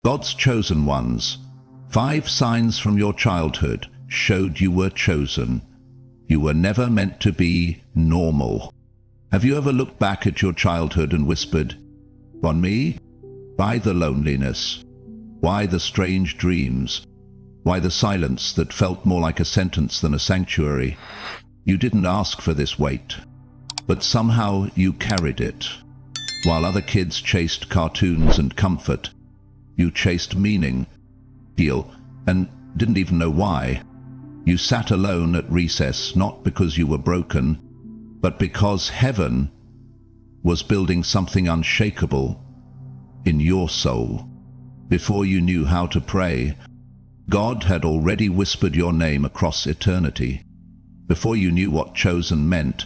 God's chosen ones. 5 signs from your childhood showed you were chosen. You were never meant to be normal. Have you ever looked back at your childhood and whispered, "On me? Why the loneliness? Why the strange dreams? Why the silence that felt more like a sentence than a sanctuary?" You didn't ask for this weight, but somehow you carried it. While other kids chased cartoons and comfort, you chased meaning, heal, and didn't even know why. You sat alone at recess, not because you were broken, but because heaven was building something unshakable in your soul. Before you knew how to pray, God had already whispered your name across eternity. Before you knew what chosen meant,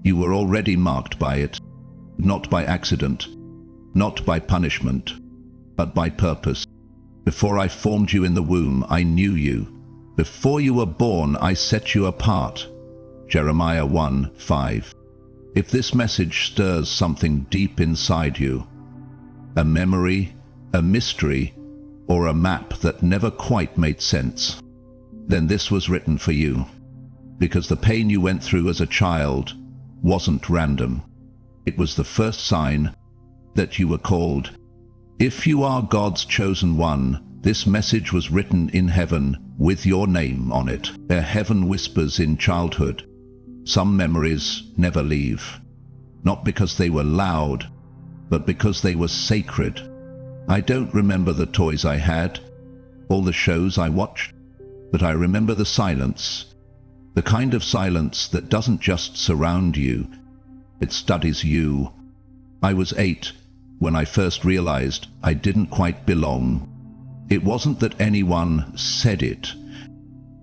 you were already marked by it, not by accident, not by punishment, but by purpose. Before I formed you in the womb, I knew you. Before you were born, I set you apart. Jeremiah 1:5. If this message stirs something deep inside you, a memory, a mystery, or a map that never quite made sense, then this was written for you. Because the pain you went through as a child wasn't random. It was the first sign that you were called. If you are God's chosen one, this message was written in heaven with your name on it. Heaven whispers in childhood. Some memories never leave. Not because they were loud, but because they were sacred. I don't remember the toys I had, all the shows I watched, but I remember the silence. The kind of silence that doesn't just surround you, it studies you. I was 8 when I first realized I didn't quite belong. It wasn't that anyone said it.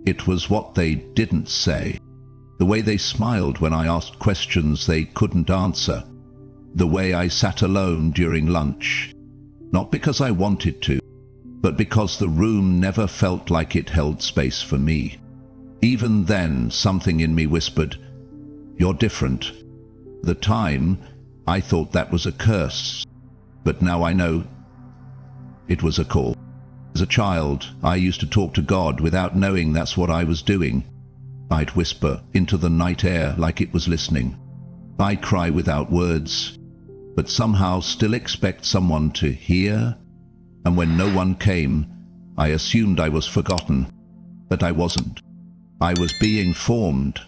It was what they didn't say. The way they smiled when I asked questions they couldn't answer. The way I sat alone during lunch. Not because I wanted to, but because the room never felt like it held space for me. Even then, something in me whispered, "You're different." At the time, I thought that was a curse, but now I know it was a call. As a child, I used to talk to God without knowing that's what I was doing. I'd whisper into the night air like it was listening. I'd cry without words, but somehow still expect someone to hear. And when no one came, I assumed I was forgotten, but I wasn't. I was being formed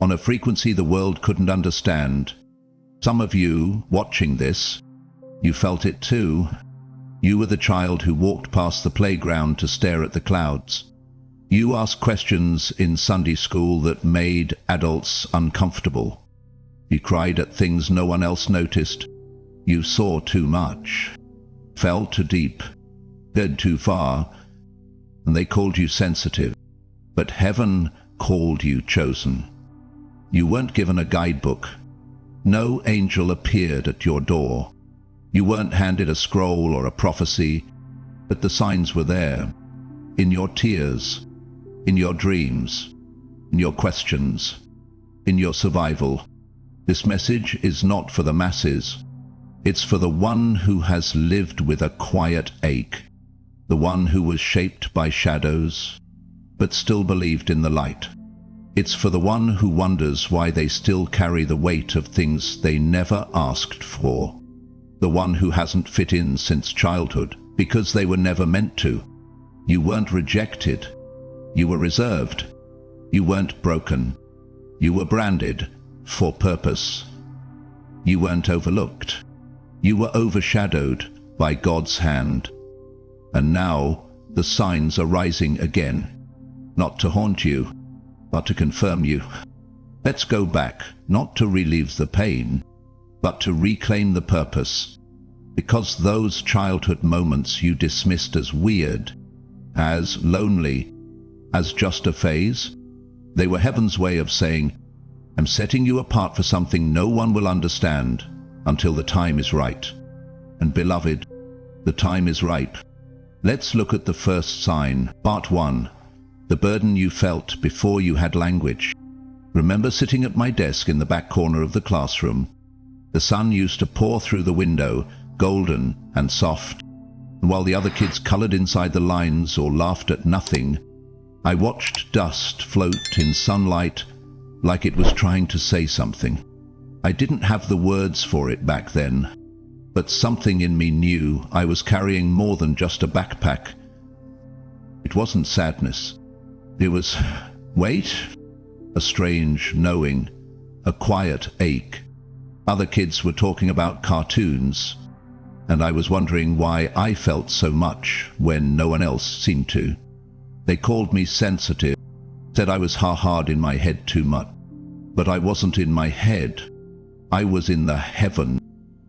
on a frequency the world couldn't understand. Some of you watching this, you felt it too. You were the child who walked past the playground to stare at the clouds. You asked questions in Sunday school that made adults uncomfortable. You cried at things no one else noticed. You saw too much, fell too deep, read too far, and they called you sensitive. But heaven called you chosen. You weren't given a guidebook. No angel appeared at your door. You weren't handed a scroll or a prophecy, but the signs were there. In your tears, in your dreams, in your questions, in your survival. This message is not for the masses. It's for the one who has lived with a quiet ache, the one who was shaped by shadows, but still believed in the light. It's for the one who wonders why they still carry the weight of things they never asked for. The one who hasn't fit in since childhood, because they were never meant to. You weren't rejected. You were reserved. You weren't broken. You were branded for purpose. You weren't overlooked. You were overshadowed by God's hand. And now the signs are rising again. Not to haunt you, but to confirm you. Let's go back, not to relieve the pain, but to reclaim the purpose. Because those childhood moments you dismissed as weird, as lonely, as just a phase, they were heaven's way of saying, "I'm setting you apart for something no one will understand until the time is right." And beloved, the time is ripe. Let's look at the first sign. Part 1. The burden you felt before you had language. Remember sitting at my desk in the back corner of the classroom? The sun used to pour through the window, golden and soft. And while the other kids colored inside the lines or laughed at nothing, I watched dust float in sunlight like it was trying to say something. I didn't have the words for it back then, but something in me knew I was carrying more than just a backpack. It wasn't sadness. It was, wait, a strange knowing, a quiet ache. Other kids were talking about cartoons, and I was wondering why I felt so much when no one else seemed to. They called me sensitive, said I was hard in my head too much. But I wasn't in my head. I was in the heaven,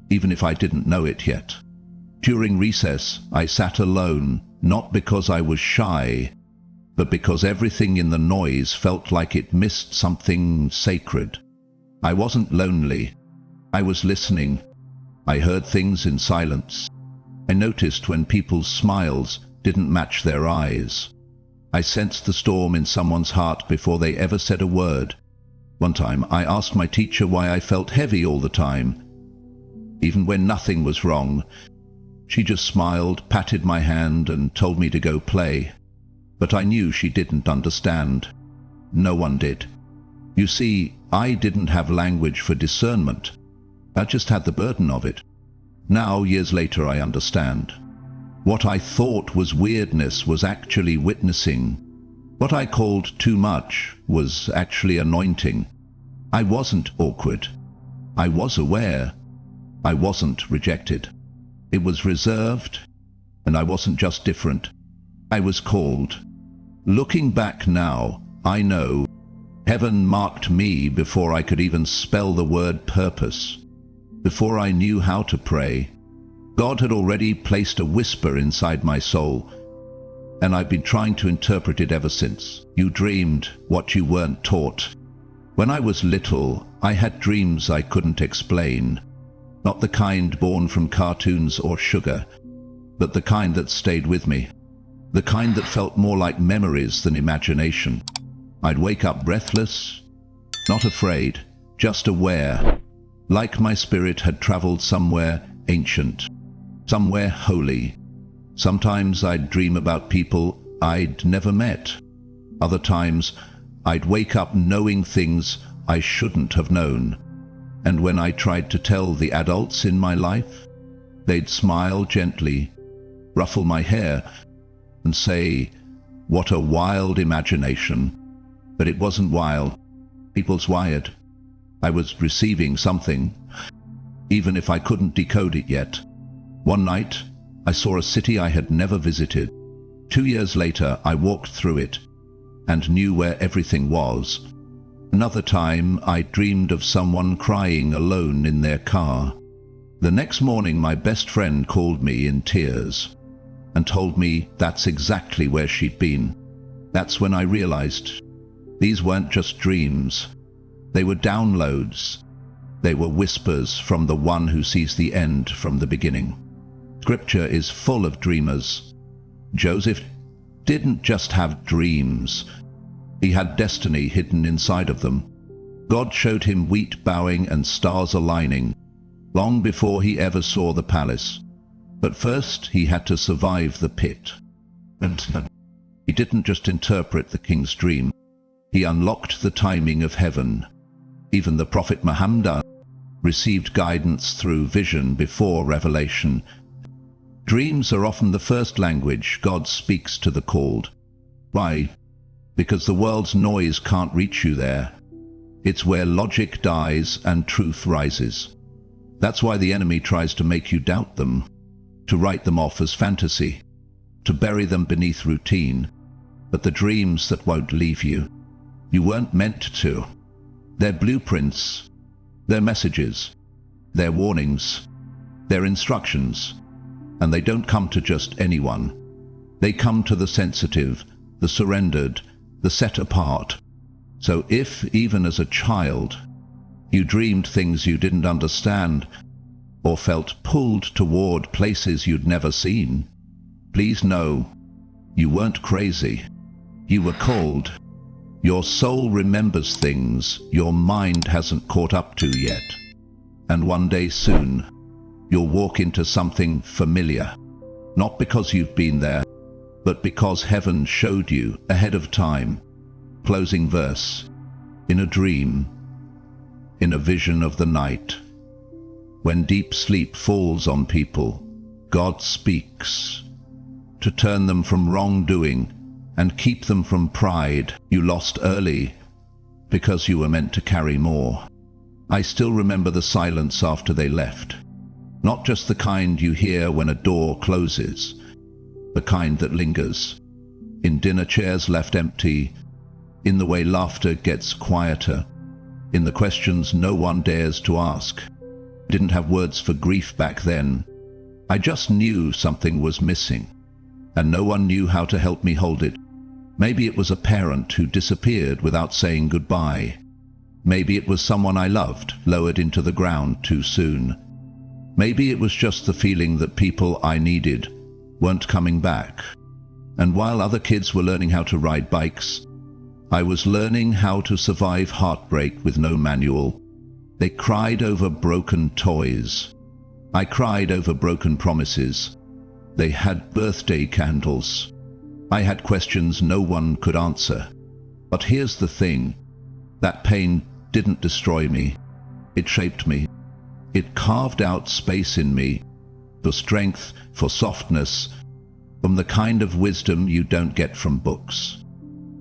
even if I didn't know it yet. During recess, I sat alone, not because I was shy, but because everything in the noise felt like it missed something sacred. I wasn't lonely. I was listening. I heard things in silence. I noticed when people's smiles didn't match their eyes. I sensed the storm in someone's heart before they ever said a word. One time, I asked my teacher why I felt heavy all the time, even when nothing was wrong. She just smiled, patted my hand, and told me to go play. But I knew she didn't understand. No one did. You see, I didn't have language for discernment. I just had the burden of it. Now, years later, I understand. What I thought was weirdness was actually witnessing. What I called too much was actually anointing. I wasn't awkward. I was aware. I wasn't rejected. It was reserved, and I wasn't just different. I was called. Looking back now, I know heaven marked me before I could even spell the word purpose. Before I knew how to pray, God had already placed a whisper inside my soul, and I've been trying to interpret it ever since. You dreamed what you weren't taught. When I was little, I had dreams I couldn't explain. Not the kind born from cartoons or sugar, but the kind that stayed with me. The kind that felt more like memories than imagination. I'd wake up breathless, not afraid, just aware, like my spirit had traveled somewhere ancient, somewhere holy. Sometimes I'd dream about people I'd never met. Other times, I'd wake up knowing things I shouldn't have known. And when I tried to tell the adults in my life, they'd smile gently, ruffle my hair, and say, "What a wild imagination." But it wasn't wild. People's wired. I was receiving something, even if I couldn't decode it yet. One night, I saw a city I had never visited. 2 years later, I walked through it and knew where everything was. Another time, I dreamed of someone crying alone in their car. The next morning, my best friend called me in tears and told me that's exactly where she'd been. That's when I realized these weren't just dreams. They were downloads. They were whispers from the one who sees the end from the beginning. Scripture is full of dreamers. Joseph didn't just have dreams. He had destiny hidden inside of them. God showed him wheat bowing and stars aligning long before he ever saw the palace. But first he had to survive the pit. And he didn't just interpret the king's dream. He unlocked the timing of heaven. Even the prophet Muhammad received guidance through vision before revelation. Dreams are often the first language God speaks to the called. Why? Because the world's noise can't reach you there. It's where logic dies and truth rises. That's why the enemy tries to make you doubt them, to write them off as fantasy, to bury them beneath routine. But the dreams that won't leave you, you weren't meant to. They're blueprints, they're messages, they're warnings, they're instructions. And they don't come to just anyone. They come to the sensitive, the surrendered, the set apart. So if, even as a child, you dreamed things you didn't understand or felt pulled toward places you'd never seen, please know you weren't crazy. You were called. Your soul remembers things your mind hasn't caught up to yet. And one day soon, you'll walk into something familiar, Not because you've been there, but because heaven showed you ahead of time. Closing verse. In a dream, in a vision of the night, when deep sleep falls on people, God speaks to turn them from wrongdoing and keep them from pride you lost early because you were meant to carry more. I still remember the silence after they left. Not just the kind you hear when a door closes, the kind that lingers. In dinner chairs left empty, in the way laughter gets quieter, in the questions no one dares to ask. I didn't have words for grief back then. I just knew something was missing, and no one knew how to help me hold it. Maybe it was a parent who disappeared without saying goodbye. Maybe it was someone I loved, lowered into the ground too soon. Maybe it was just the feeling that people I needed weren't coming back. And while other kids were learning how to ride bikes, I was learning how to survive heartbreak with no manual. They cried over broken toys. I cried over broken promises. They had birthday candles. I had questions no one could answer. But here's the thing. That pain didn't destroy me. It shaped me. It carved out space in me for strength, for softness, from the kind of wisdom you don't get from books,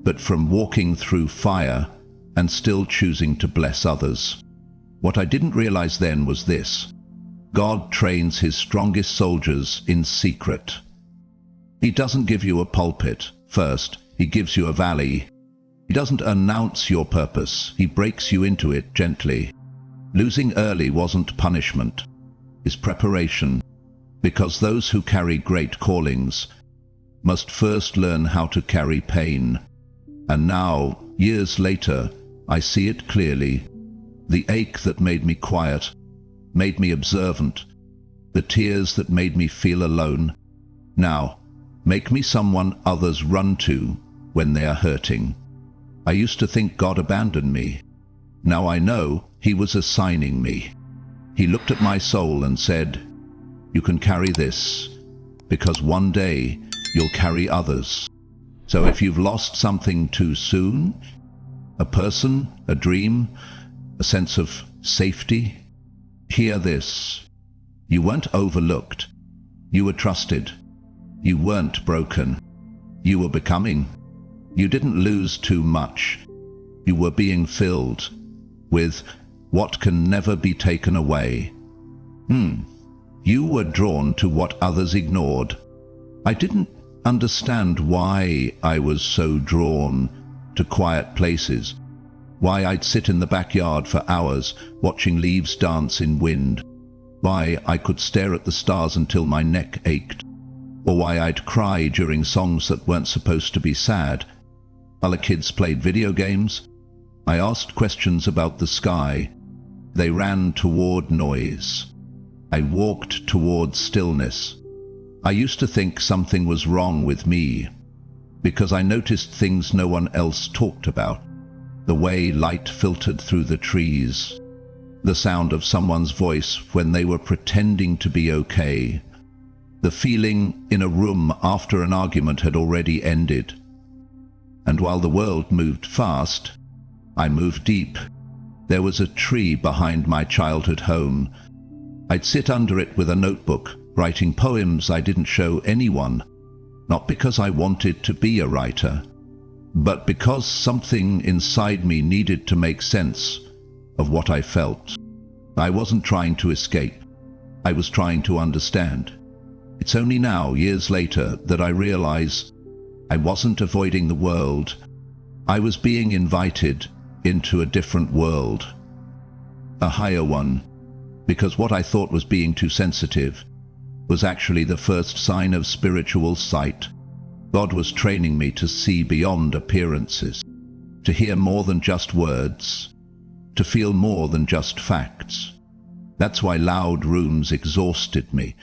but from walking through fire and still choosing to bless others. What I didn't realize then was this: God trains his strongest soldiers in secret. He doesn't give you a pulpit first, he gives you a valley. He doesn't announce your purpose, he breaks you into it gently. Losing early wasn't punishment, it's preparation, because those who carry great callings must first learn how to carry pain. And now, years later, I see it clearly. The ache that made me quiet, made me observant, the tears that made me feel alone, now make me someone others run to when they are hurting. I used to think God abandoned me. Now I know he was assigning me. He looked at my soul and said, "You can carry this, because one day you'll carry others." So if you've lost something too soon, a person, a dream, a sense of safety, hear this. You weren't overlooked. You were trusted. You weren't broken. You were becoming. You didn't lose too much. You were being filled with what can never be taken away. You were drawn to what others ignored. I didn't understand why I was so drawn to quiet places, why I'd sit in the backyard for hours watching leaves dance in wind, why I could stare at the stars until my neck ached, or why I'd cry during songs that weren't supposed to be sad. Other kids played video games. I asked questions about the sky. They ran toward noise. I walked toward stillness. I used to think something was wrong with me because I noticed things no one else talked about. The way light filtered through the trees, the sound of someone's voice when they were pretending to be okay, the feeling in a room after an argument had already ended. And while the world moved fast, I moved deep. There was a tree behind my childhood home. I'd sit under it with a notebook, writing poems I didn't show anyone, not because I wanted to be a writer, but because something inside me needed to make sense of what I felt. I wasn't trying to escape. I was trying to understand. It's only now, years later, that I realize I wasn't avoiding the world. I was being invited into a different world, a higher one, because what I thought was being too sensitive was actually the first sign of spiritual sight. God was training me to see beyond appearances, to hear more than just words, to feel more than just facts. That's why loud rooms exhausted me,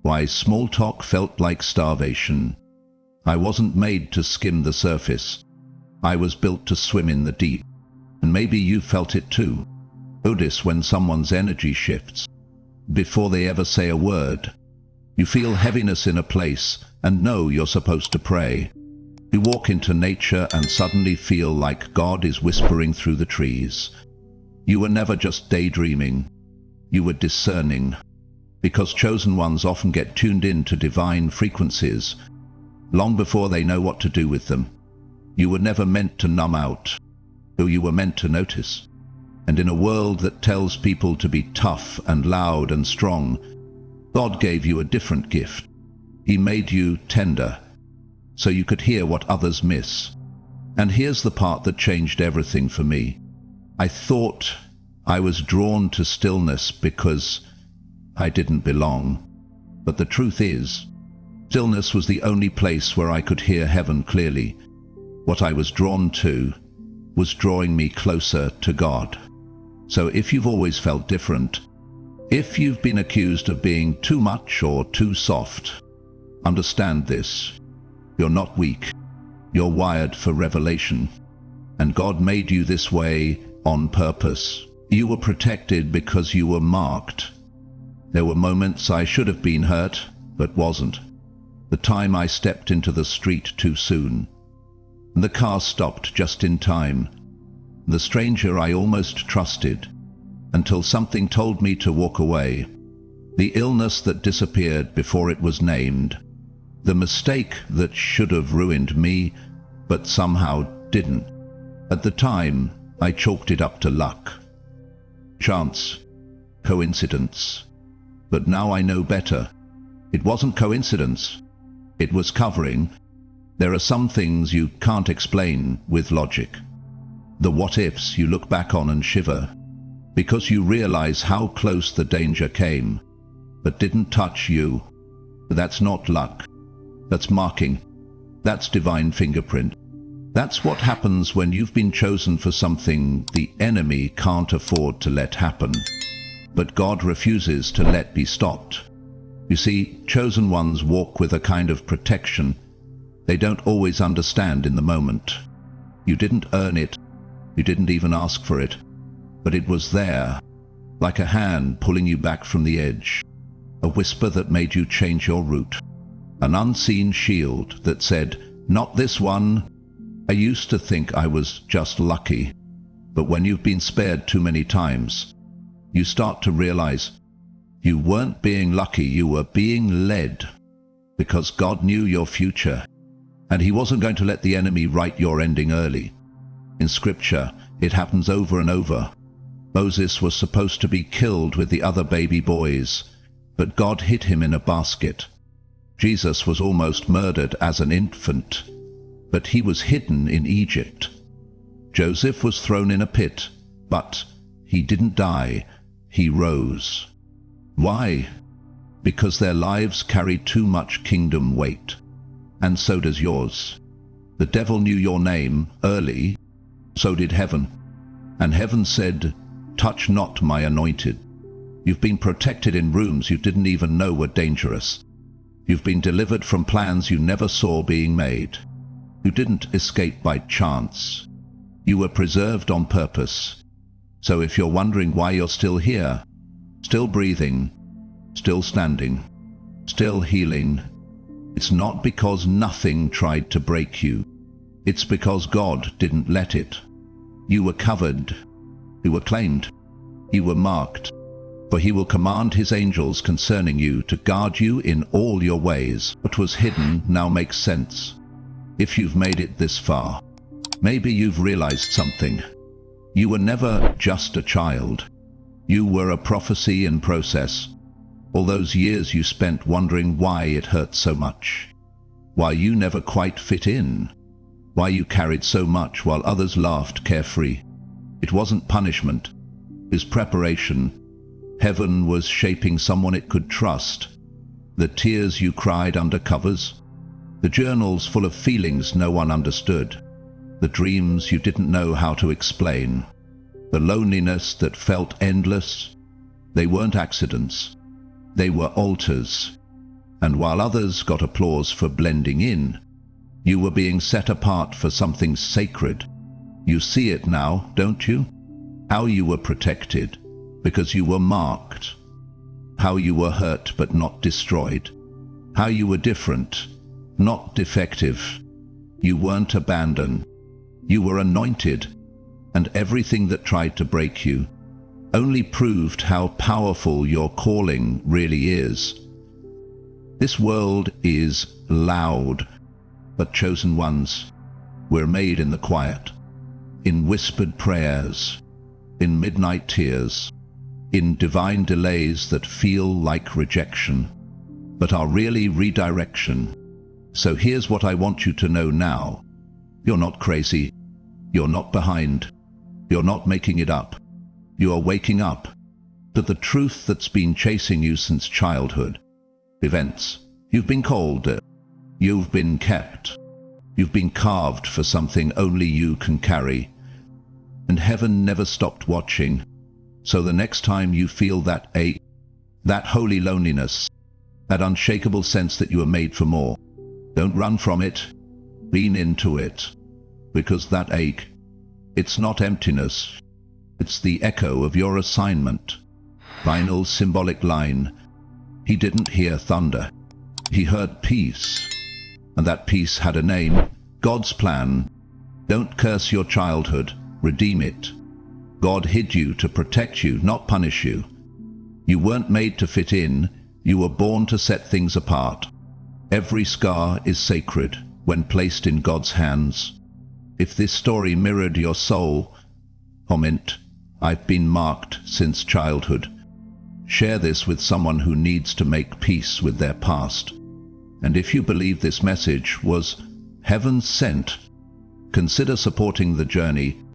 why small talk felt like starvation. I wasn't made to skim the surface. I was built to swim in the deep. And maybe you felt it too. Notice when someone's energy shifts, before they ever say a word. You feel heaviness in a place and know you're supposed to pray. You walk into nature and suddenly feel like God is whispering through the trees. You were never just daydreaming. You were discerning. Because chosen ones often get tuned in to divine frequencies long before they know what to do with them. You were never meant to numb out, though you were meant to notice. And in a world that tells people to be tough and loud and strong, God gave you a different gift. He made you tender, so you could hear what others miss. And here's the part that changed everything for me. I thought I was drawn to stillness because I didn't belong. But the truth is, stillness was the only place where I could hear heaven clearly. What I was drawn to was drawing me closer to God. So if you've always felt different, if you've been accused of being too much or too soft, understand this. You're not weak. You're wired for revelation. And God made you this way on purpose. You were protected because you were marked. There were moments I should have been hurt, but wasn't. The time I stepped into the street too soon. The car stopped just in time. The stranger I almost trusted, until something told me to walk away. The illness that disappeared before it was named. The mistake that should have ruined me, but somehow didn't. At the time, I chalked it up to luck. Chance. Coincidence. But now I know better. It wasn't coincidence. It was covering. There are some things you can't explain with logic. The what-ifs you look back on and shiver, because you realize how close the danger came, but didn't touch you. That's not luck. That's marking. That's divine fingerprint. That's what happens when you've been chosen for something the enemy can't afford to let happen. But God refuses to let be stopped. You see, chosen ones walk with a kind of protection they don't always understand in the moment. You didn't earn it. You didn't even ask for it. But it was there, like a hand pulling you back from the edge. A whisper that made you change your route. An unseen shield that said, "Not this one." I used to think I was just lucky. But when you've been spared too many times, you start to realize you weren't being lucky, you were being led. Because God knew your future, and He wasn't going to let the enemy write your ending early. In Scripture, it happens over and over. Moses was supposed to be killed with the other baby boys, but God hid him in a basket. Jesus was almost murdered as an infant, but he was hidden in Egypt. Joseph was thrown in a pit, but he didn't die, he rose. Why? Because their lives carried too much kingdom weight. And so does yours. The devil knew your name early, so did heaven. And heaven said, "Touch not my anointed." You've been protected in rooms you didn't even know were dangerous. You've been delivered from plans you never saw being made. You didn't escape by chance. You were preserved on purpose. So if you're wondering why you're still here, still breathing, still standing, still healing, it's not because nothing tried to break you. It's because God didn't let it. You were covered. You were claimed. You were marked. For He will command His angels concerning you to guard you in all your ways. What was hidden now makes sense. If you've made it this far, maybe you've realized something. You were never just a child. You were a prophecy in process. All those years you spent wondering why it hurt so much. Why you never quite fit in. Why you carried so much while others laughed carefree. It wasn't punishment. It was preparation. Heaven was shaping someone it could trust. The tears you cried under covers. The journals full of feelings no one understood. The dreams you didn't know how to explain. The loneliness that felt endless. They weren't accidents. They were altars. And while others got applause for blending in, you were being set apart for something sacred. You see it now, don't you? How you were protected, because you were marked. How you were hurt but not destroyed. how you were different, not defective. You weren't abandoned. You were anointed, and everything that tried to break you only proved how powerful your calling really is. This world is loud, but chosen ones, we're made in the quiet, in whispered prayers, in midnight tears, in divine delays that feel like rejection, but are really redirection. So here's what I want you to know now. You're not crazy. You're not behind. You're not making it up. You are waking up to the truth that's been chasing you since childhood. Events. You've been called. You've been kept. You've been carved for something only you can carry. And heaven never stopped watching. So the next time you feel that ache, that holy loneliness, that unshakable sense that you are made for more, don't run from it. Lean into it. Because that ache, it's not emptiness. It's the echo of your assignment. Final symbolic line. He didn't hear thunder. He heard peace. And that peace had a name. God's plan. Don't curse your childhood. Redeem it. God hid you to protect you, not punish you. You weren't made to fit in. You were born to set things apart. Every scar is sacred when placed in God's hands. If this story mirrored your soul, comment, "I've been marked since childhood." Share this with someone who needs to make peace with their past. And if you believe this message was heaven sent, consider supporting the journey